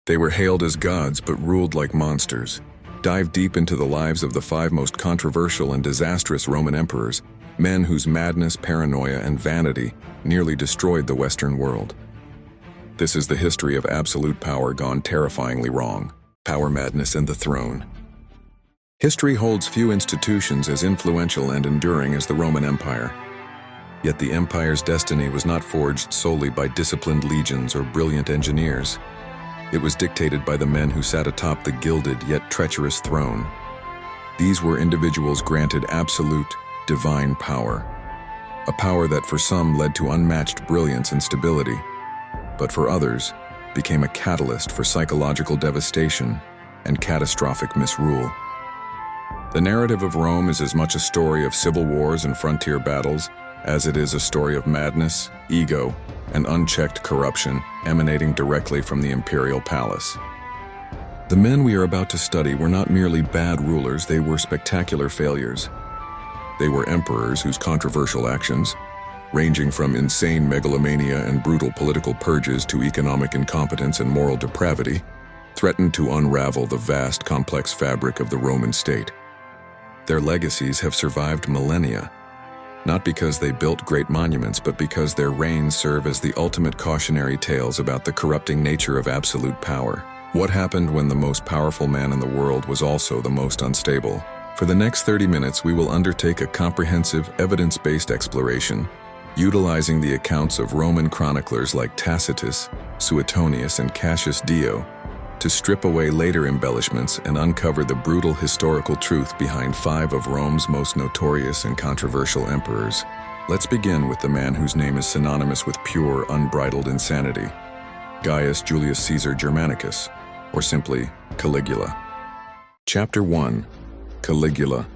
They were hailed as gods but ruled like monsters. Dive deep into the lives of the 5 most controversial and disastrous Roman emperors, men whose madness, paranoia, and vanity nearly destroyed the Western world. This is the history of absolute power gone terrifyingly wrong, power madness and the throne. History holds few institutions as influential and enduring as the Roman Empire. Yet the empire's destiny was not forged solely by disciplined legions or brilliant engineers. It was dictated by the men who sat atop the gilded yet treacherous throne. These were individuals granted absolute, divine power. A power that for some led to unmatched brilliance and stability, but for others became a catalyst for psychological devastation and catastrophic misrule. The narrative of Rome is as much a story of civil wars and frontier battles as it is a story of madness, ego, and unchecked corruption emanating directly from the imperial palace. The men we are about to study were not merely bad rulers, they were spectacular failures. They were emperors whose controversial actions, ranging from insane megalomania and brutal political purges to economic incompetence and moral depravity, threatened to unravel the vast, complex fabric of the Roman state. Their legacies have survived millennia, not because they built great monuments, but because their reigns serve as the ultimate cautionary tales about the corrupting nature of absolute power. What happened when the most powerful man in the world was also the most unstable? For the next 30 minutes, we will undertake a comprehensive, evidence-based exploration, utilizing the accounts of Roman chroniclers like Tacitus, Suetonius, and Cassius Dio, to strip away later embellishments and uncover the brutal historical truth behind 5 of Rome's most notorious and controversial emperors. Let's begin with the man whose name is synonymous with pure, unbridled insanity, Gaius Julius Caesar Germanicus, or simply Caligula. Chapter 1. Caligula,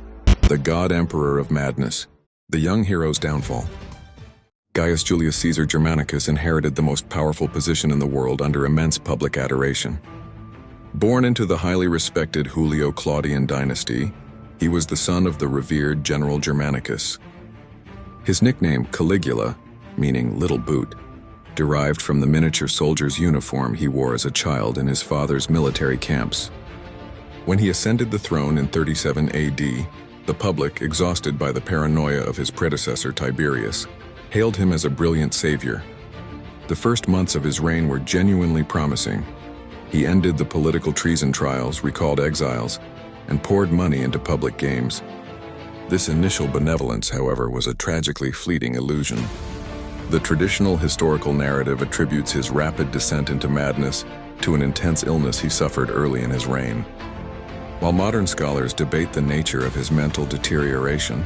the god emperor of madness, the young hero's downfall. Gaius Julius Caesar Germanicus inherited the most powerful position in the world under immense public adoration. Born into the highly respected Julio-Claudian dynasty, he was the son of the revered General Germanicus. His nickname, Caligula, meaning little boot, derived from the miniature soldier's uniform he wore as a child in his father's military camps. When he ascended the throne in 37 AD, the public, exhausted by the paranoia of his predecessor Tiberius, hailed him as a brilliant savior. The first months of his reign were genuinely promising. He ended the political treason trials, recalled exiles, and poured money into public games. This initial benevolence, however, was a tragically fleeting illusion. The traditional historical narrative attributes his rapid descent into madness to an intense illness he suffered early in his reign. While modern scholars debate the nature of his mental deterioration,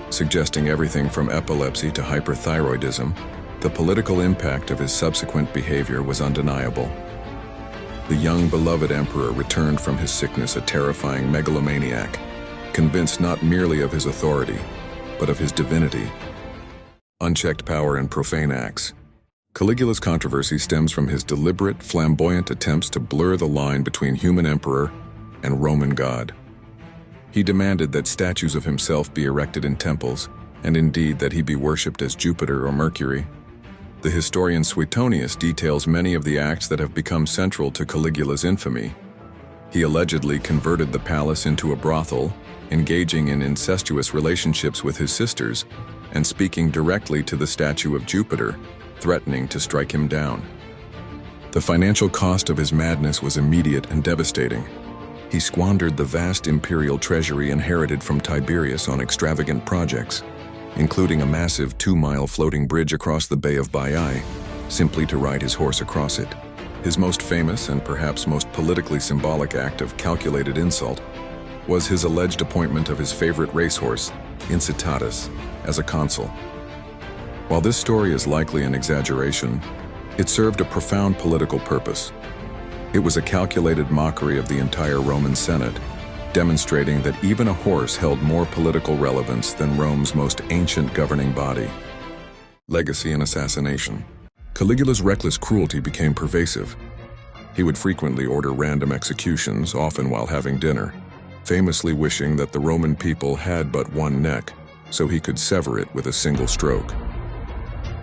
suggesting everything from epilepsy to hyperthyroidism, the political impact of his subsequent behavior was undeniable. The young, beloved emperor returned from his sickness a terrifying megalomaniac, convinced not merely of his authority, but of his divinity. Unchecked power and profane acts. Caligula's controversy stems from his deliberate, flamboyant attempts to blur the line between human emperor and Roman god. He demanded that statues of himself be erected in temples, and indeed that he be worshipped as Jupiter or Mercury. The historian Suetonius details many of the acts that have become central to Caligula's infamy. He allegedly converted the palace into a brothel, engaging in incestuous relationships with his sisters, and speaking directly to the statue of Jupiter, threatening to strike him down. The financial cost of his madness was immediate and devastating. He squandered the vast imperial treasury inherited from Tiberius on extravagant projects, including a massive 2-mile floating bridge across the Bay of Baiae, simply to ride his horse across it. His most famous and perhaps most politically symbolic act of calculated insult was his alleged appointment of his favorite racehorse, Incitatus, as a consul. While this story is likely an exaggeration, it served a profound political purpose. It was a calculated mockery of the entire Roman Senate, demonstrating that even a horse held more political relevance than Rome's most ancient governing body. Legacy and assassination. Caligula's reckless cruelty became pervasive. He would frequently order random executions, often while having dinner, famously wishing that the Roman people had but one neck, so he could sever it with a single stroke.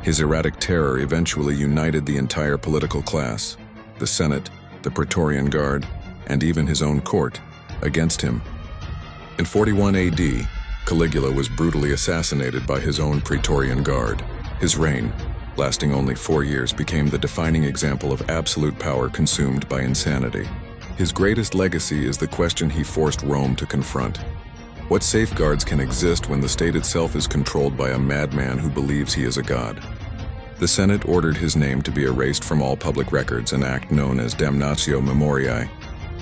His erratic terror eventually united the entire political class, the Senate, the Praetorian Guard, and even his own court, against him. In 41 AD, Caligula was brutally assassinated by his own Praetorian Guard. His reign, lasting only 4 years, became the defining example of absolute power consumed by insanity. His greatest legacy is the question he forced Rome to confront. What safeguards can exist when the state itself is controlled by a madman who believes he is a god? The Senate ordered his name to be erased from all public records, an act known as damnatio memoriae.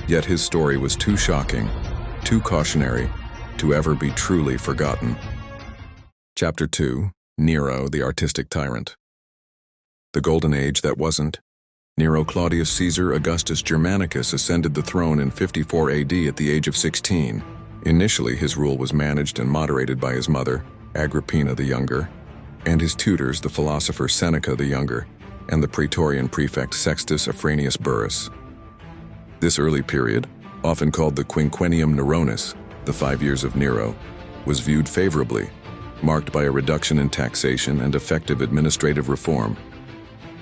Yet his story was too shocking, too cautionary, to ever be truly forgotten. Chapter 2. Nero, the Artistic Tyrant. The Golden Age that wasn't. Nero Claudius Caesar Augustus Germanicus ascended the throne in 54 AD at the age of 16. Initially, his rule was managed and moderated by his mother, Agrippina the Younger, and his tutors, the philosopher Seneca the Younger, and the Praetorian prefect Sextus Afranius Burrus. This early period, often called the Quinquennium Neronis, the 5 years of Nero, was viewed favorably, marked by a reduction in taxation and effective administrative reform.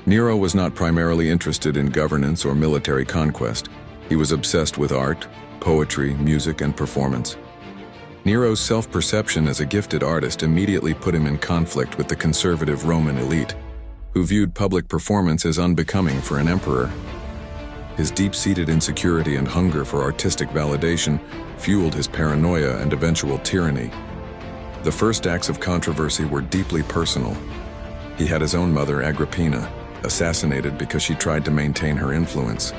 Nero was not primarily interested in governance or military conquest. He was obsessed with art, poetry, music, and performance. Nero's self-perception as a gifted artist immediately put him in conflict with the conservative Roman elite, who viewed public performance as unbecoming for an emperor. His deep-seated insecurity and hunger for artistic validation fueled his paranoia and eventual tyranny. The first acts of controversy were deeply personal. He had his own mother, Agrippina, assassinated because she tried to maintain her influence.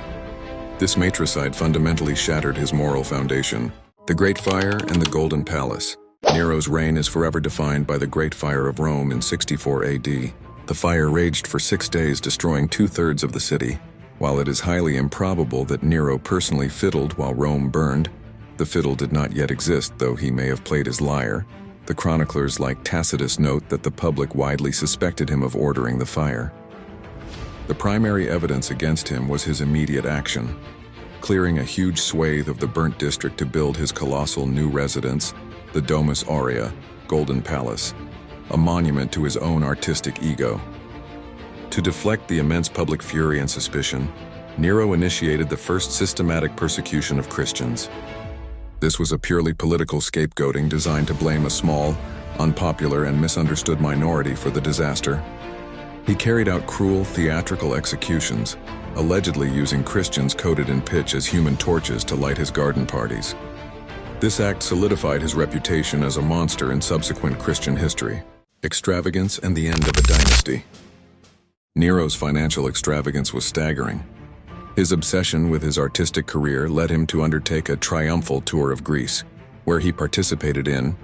This matricide fundamentally shattered his moral foundation. The Great Fire and the Golden Palace. Nero's reign is forever defined by the Great Fire of Rome in 64 AD. The fire raged for 6 days, destroying 2/3 of the city. While it is highly improbable that Nero personally fiddled while Rome burned, the fiddle did not yet exist, though he may have played his lyre. The chroniclers like Tacitus note that the public widely suspected him of ordering the fire. The primary evidence against him was his immediate action, clearing a huge swathe of the burnt district to build his colossal new residence, the Domus Aurea, Golden Palace, a monument to his own artistic ego. To deflect the immense public fury and suspicion, Nero initiated the first systematic persecution of Christians. This was a purely political scapegoating designed to blame a small, unpopular, and misunderstood minority for the disaster. He carried out cruel theatrical executions, allegedly using Christians coated in pitch as human torches to light his garden parties. This act solidified his reputation as a monster in subsequent Christian history. Extravagance and the end of a dynasty. Nero's financial extravagance was staggering. His obsession with his artistic career led him to undertake a triumphal tour of Greece, where he participated in,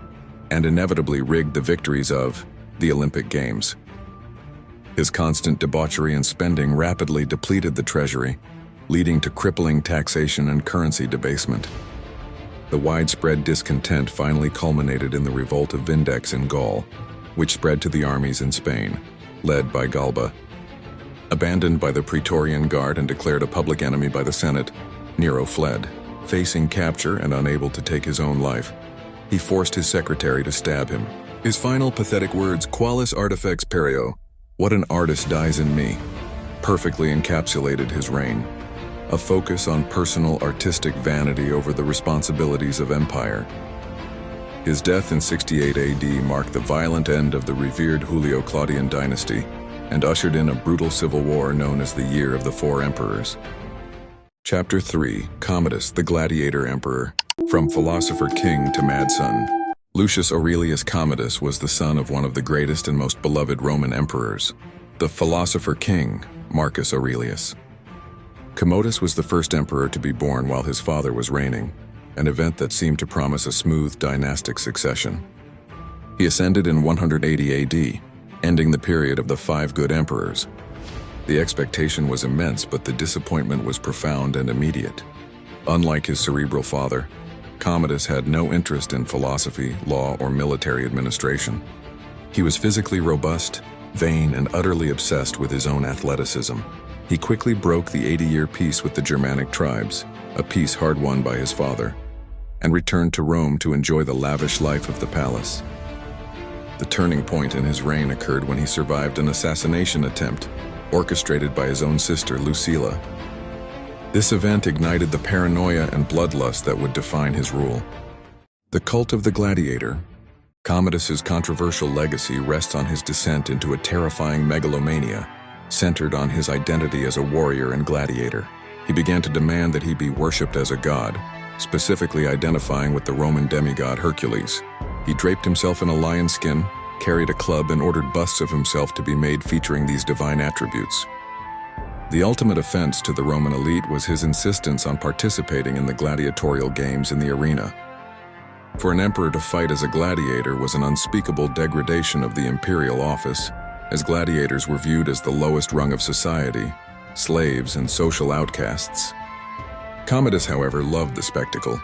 and inevitably rigged the victories of, the Olympic Games. His constant debauchery and spending rapidly depleted the treasury, leading to crippling taxation and currency debasement. The widespread discontent finally culminated in the revolt of Vindex in Gaul, which spread to the armies in Spain, led by Galba. Abandoned by the Praetorian Guard and declared a public enemy by the Senate, Nero fled. Facing capture and unable to take his own life, he forced his secretary to stab him. His final pathetic words, "Qualis artifex perio," "What an artist dies in me," perfectly encapsulated his reign. A focus on personal artistic vanity over the responsibilities of empire. His death in 68 AD marked the violent end of the revered Julio-Claudian dynasty and ushered in a brutal civil war known as the Year of the Four Emperors. Chapter 3. Commodus, the Gladiator Emperor. From philosopher king to mad son. Lucius Aurelius Commodus was the son of one of the greatest and most beloved Roman emperors, the philosopher king, Marcus Aurelius. Commodus was the first emperor to be born while his father was reigning, an event that seemed to promise a smooth dynastic succession. He ascended in 180 AD, ending the period of the 5 good emperors. The expectation was immense, but the disappointment was profound and immediate. Unlike his cerebral father, Commodus had no interest in philosophy, law, or military administration. He was physically robust, vain, and utterly obsessed with his own athleticism. He quickly broke the 80-year peace with the Germanic tribes, a peace hard won by his father, and returned to Rome to enjoy the lavish life of the palace. The turning point in his reign occurred when he survived an assassination attempt, orchestrated by his own sister, Lucilla. This event ignited the paranoia and bloodlust that would define his rule. The cult of the gladiator. Commodus's controversial legacy rests on his descent into a terrifying megalomania, centered on his identity as a warrior and gladiator. He began to demand that he be worshipped as a god, specifically identifying with the Roman demigod Hercules. He draped himself in a lion skin, carried a club, and ordered busts of himself to be made featuring these divine attributes. The ultimate offense to the Roman elite was his insistence on participating in the gladiatorial games in the arena. For an emperor to fight as a gladiator was an unspeakable degradation of the imperial office, as gladiators were viewed as the lowest rung of society, slaves and social outcasts. Commodus, however, loved the spectacle.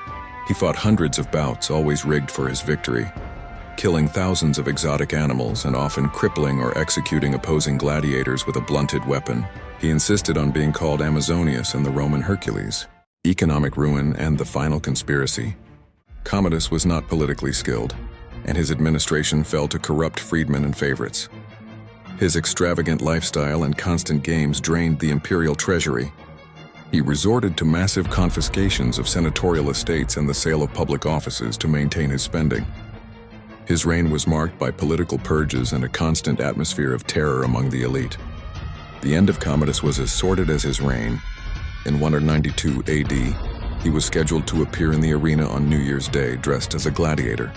He fought hundreds of bouts, always rigged for his victory, killing thousands of exotic animals and often crippling or executing opposing gladiators with a blunted weapon. He insisted on being called Amazonius and the Roman Hercules. Economic ruin and the final conspiracy. Commodus was not politically skilled, and his administration fell to corrupt freedmen and favorites. His extravagant lifestyle and constant games drained the imperial treasury. He resorted to massive confiscations of senatorial estates and the sale of public offices to maintain his spending. His reign was marked by political purges and a constant atmosphere of terror among the elite. The end of Commodus was as sordid as his reign. In 192 AD, he was scheduled to appear in the arena on New Year's Day dressed as a gladiator.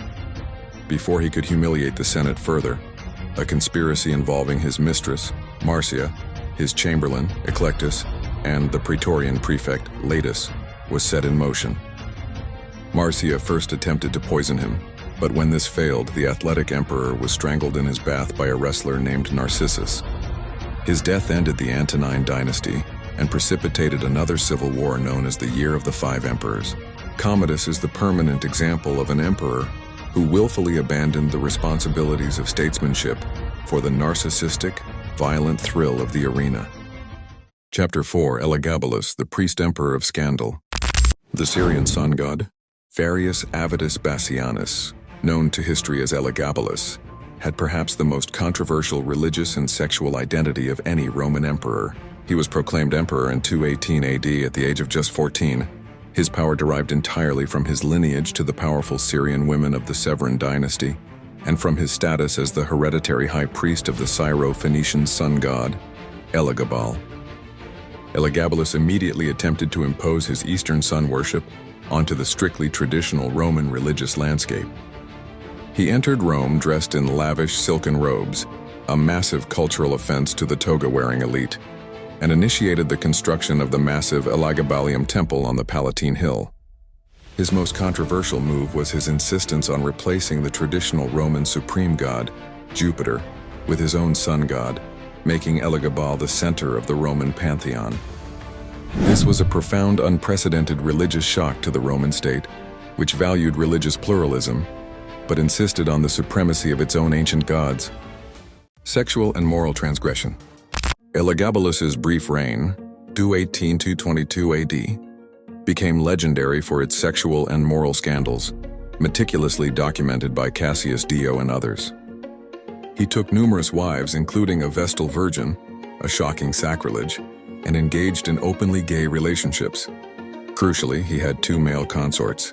Before he could humiliate the Senate further, a conspiracy involving his mistress, Marcia, his chamberlain, Eclectus, and the Praetorian prefect, Latus, was set in motion. Marcia first attempted to poison him, but when this failed, the athletic emperor was strangled in his bath by a wrestler named Narcissus. His death ended the Antonine dynasty and precipitated another civil war known as the Year of the Five Emperors. Commodus is the permanent example of an emperor who willfully abandoned the responsibilities of statesmanship for the narcissistic, violent thrill of the arena. Chapter 4. Elagabalus, the priest-emperor of scandal. The Syrian sun god, Varius Avitus Bassianus, known to history as Elagabalus, had perhaps the most controversial religious and sexual identity of any Roman emperor. He was proclaimed emperor in 218 AD at the age of just 14. His power derived entirely from his lineage to the powerful Syrian women of the Severan dynasty, and from his status as the hereditary high priest of the Syro-Phoenician sun god, Elagabal. Elagabalus immediately attempted to impose his Eastern sun worship onto the strictly traditional Roman religious landscape. He entered Rome dressed in lavish silken robes, a massive cultural offense to the toga-wearing elite, and initiated the construction of the massive Elagabalium temple on the Palatine Hill. His most controversial move was his insistence on replacing the traditional Roman supreme god, Jupiter, with his own sun god, making Elagabal the center of the Roman pantheon. This was a profound, unprecedented religious shock to the Roman state, which valued religious pluralism, but insisted on the supremacy of its own ancient gods. Sexual and moral transgression. Elagabalus's brief reign, 218–222 AD, became legendary for its sexual and moral scandals, meticulously documented by Cassius Dio and others. He took numerous wives, including a Vestal virgin, a shocking sacrilege, and engaged in openly gay relationships. Crucially, he had 2 male consorts,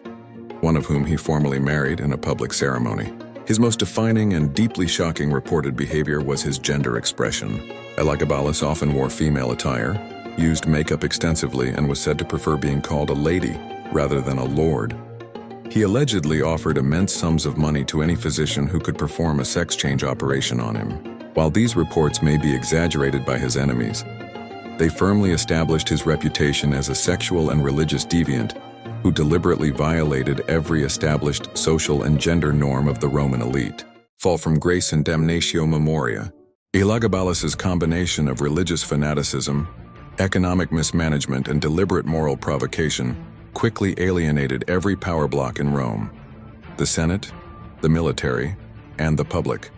one of whom he formally married in a public ceremony. His most defining and deeply shocking reported behavior was his gender expression. Elagabalus often wore female attire, used makeup extensively, and was said to prefer being called a lady rather than a lord. He allegedly offered immense sums of money to any physician who could perform a sex change operation on him. While these reports may be exaggerated by his enemies, they firmly established his reputation as a sexual and religious deviant who deliberately violated every established social and gender norm of the Roman elite. Fall from grace and damnatio memoria. Elagabalus's combination of religious fanaticism, economic mismanagement, and deliberate moral provocation quickly alienated every power block in Rome: the Senate, the military, and the public.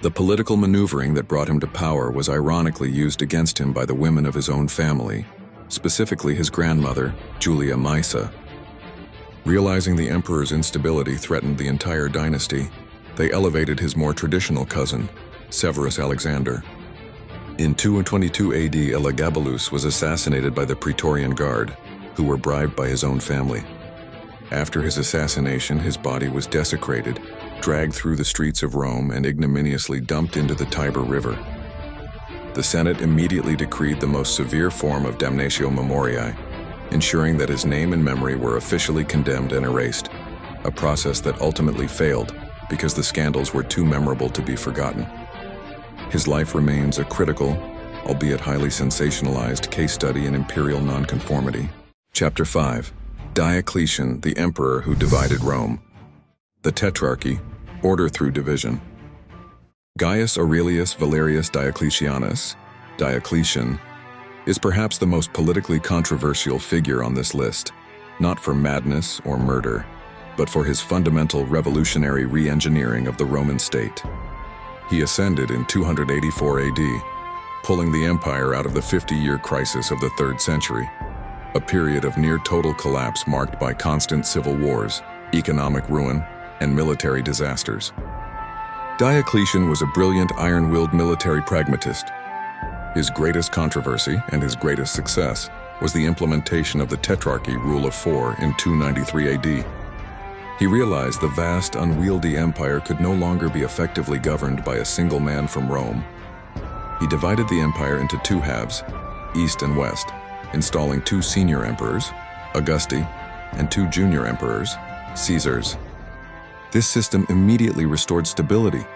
The political maneuvering that brought him to power was ironically used against him by the women of his own family, specifically his grandmother, Julia Maesa. Realizing the emperor's instability threatened the entire dynasty, they elevated his more traditional cousin, Severus Alexander. In 222 AD, Elagabalus was assassinated by the Praetorian Guard, who were bribed by his own family. After his assassination, his body was desecrated, dragged through the streets of Rome, and ignominiously dumped into the Tiber River. The Senate immediately decreed the most severe form of damnatio memoriae, ensuring that his name and memory were officially condemned and erased, a process that ultimately failed because the scandals were too memorable to be forgotten. His life remains a critical, albeit highly sensationalized, case study in imperial nonconformity. Chapter 5. Diocletian, the emperor who divided Rome. The Tetrarchy, order through division. Gaius Aurelius Valerius Diocletianus, Diocletian, is perhaps the most politically controversial figure on this list, not for madness or murder, but for his fundamental revolutionary re-engineering of the Roman state. He ascended in 284 AD, pulling the empire out of the 50-year crisis of the 3rd century, a period of near-total collapse marked by constant civil wars, economic ruin, and military disasters. Diocletian was a brilliant iron-willed military pragmatist. His greatest controversy and his greatest success was the implementation of the Tetrarchy rule of 4 in 293 AD. He realized the vast, unwieldy empire could no longer be effectively governed by a single man from Rome. He divided the empire into 2 halves, east and west, installing 2 senior emperors, Augusti, and 2 junior emperors, Caesars. This system immediately restored stability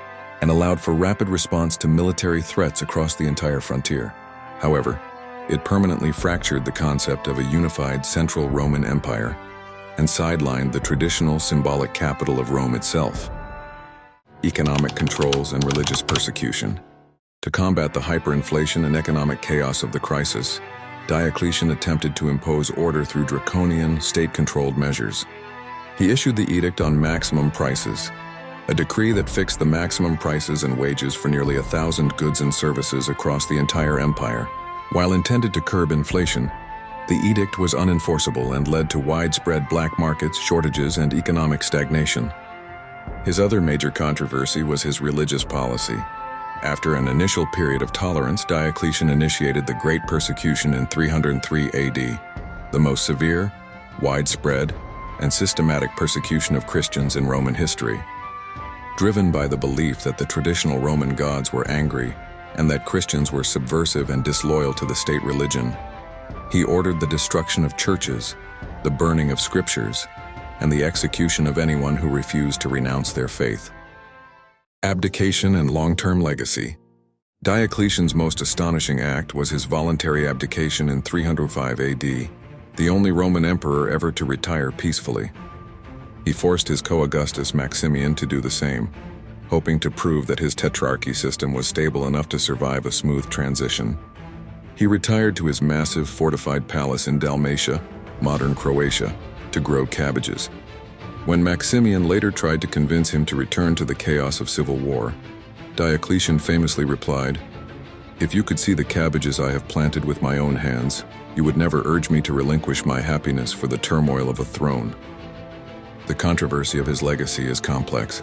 and allowed for rapid response to military threats across the entire frontier. However, it permanently fractured the concept of a unified central Roman empire and sidelined the traditional symbolic capital of Rome itself. Economic controls and religious persecution. To combat the hyperinflation and economic chaos of the crisis, Diocletian attempted to impose order through draconian, state-controlled measures. He issued the Edict on Maximum Prices, a decree that fixed the maximum prices and wages for nearly 1,000 goods and services across the entire empire. While intended to curb inflation, the edict was unenforceable and led to widespread black markets, shortages, and economic stagnation. His other major controversy was his religious policy. After an initial period of tolerance, Diocletian initiated the Great Persecution in 303 AD, the most severe, widespread, and systematic persecution of Christians in Roman history. Driven by the belief that the traditional Roman gods were angry and that Christians were subversive and disloyal to the state religion, he ordered the destruction of churches, the burning of scriptures, and the execution of anyone who refused to renounce their faith. Abdication and long-term legacy. Diocletian's most astonishing act was his voluntary abdication in 305 AD, the only Roman emperor ever to retire peacefully. He forced his co-Augustus Maximian to do the same, hoping to prove that his tetrarchy system was stable enough to survive a smooth transition. He retired to his massive fortified palace in Dalmatia, modern Croatia, to grow cabbages. When Maximian later tried to convince him to return to the chaos of civil war, Diocletian famously replied, "If you could see the cabbages I have planted with my own hands, you would never urge me to relinquish my happiness for the turmoil of a throne." The controversy of his legacy is complex.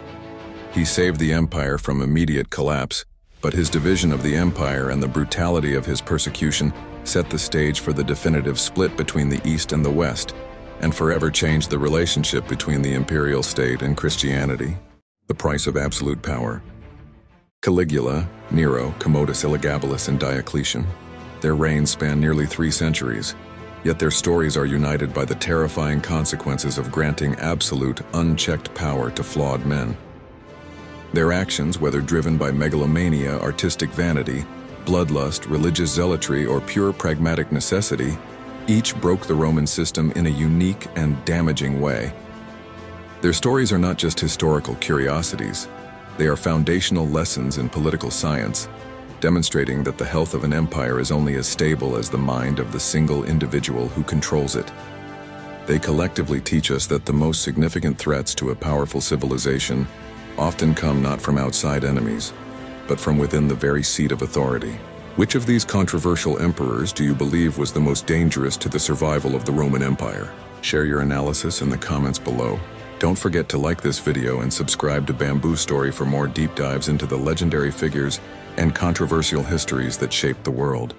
He saved the empire from immediate collapse, but his division of the empire and the brutality of his persecution set the stage for the definitive split between the East and the West, and forever changed the relationship between the imperial state and Christianity. The price of absolute power. Caligula, Nero, Commodus Elagabalus, and Diocletian. Their reigns span nearly 3 centuries, yet their stories are united by the terrifying consequences of granting absolute, unchecked power to flawed men. Their actions, whether driven by megalomania, artistic vanity, bloodlust, religious zealotry, or pure pragmatic necessity, each broke the Roman system in a unique and damaging way. Their stories are not just historical curiosities. They are foundational lessons in political science, demonstrating that the health of an empire is only as stable as the mind of the single individual who controls it. They collectively teach us that the most significant threats to a powerful civilization often come not from outside enemies, but from within the very seat of authority. Which of these controversial emperors do you believe was the most dangerous to the survival of the Roman Empire? Share your analysis in the comments below. Don't forget to like this video and subscribe to Bamboo Story for more deep dives into the legendary figures and controversial histories that shaped the world.